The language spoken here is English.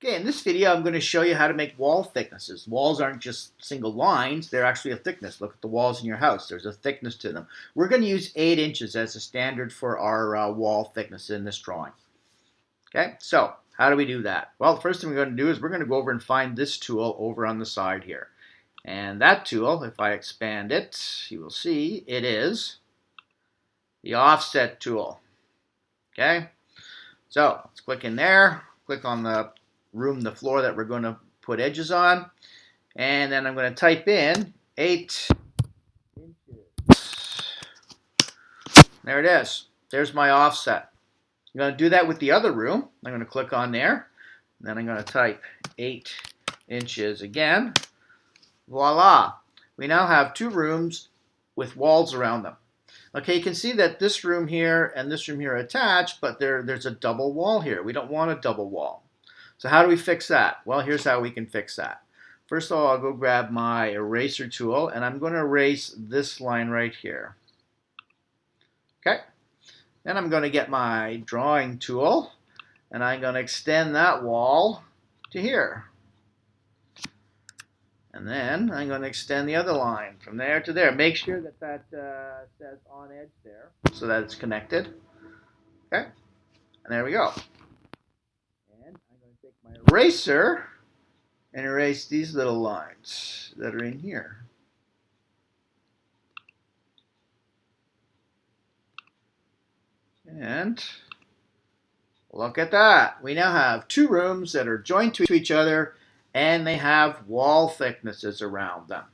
Okay, in this video I'm going to show you how to make wall thicknesses. Walls aren't just single lines, they're actually a thickness. Look at the walls in your house, there's a thickness to them. We're going to use 8 inches as a standard for our wall thickness in this drawing. Okay, so how do we do that? Well, the first thing we're going to do is we're going to go over and find this tool over on the side here. And that tool, if I expand it, you will see it is the offset tool. Okay, so let's click in there, click on the floor that we're going to put edges on, and then I'm going to type in 8 inches. There it is. There's my offset. I'm going to do that with the other room. I'm going to click on there, and then I'm going to type 8 inches again. Voila! We now have 2 rooms with walls around them. Okay, you can see that this room here and this room here are attached, but there's a double wall here. We don't want a double wall. So how do we fix that? Well, here's how we can fix that. First of all, I'll go grab my eraser tool, and I'm going to erase this line right here. Okay. Then I'm going to get my drawing tool, and I'm going to extend that wall to here. And then I'm going to extend the other line from there to there. Make sure that that says on edge there so that it's connected. Okay. And there we go. And I'm going to take my eraser and erase these little lines that are in here. And look at that. We now have 2 rooms that are joined to each other, and they have wall thicknesses around them.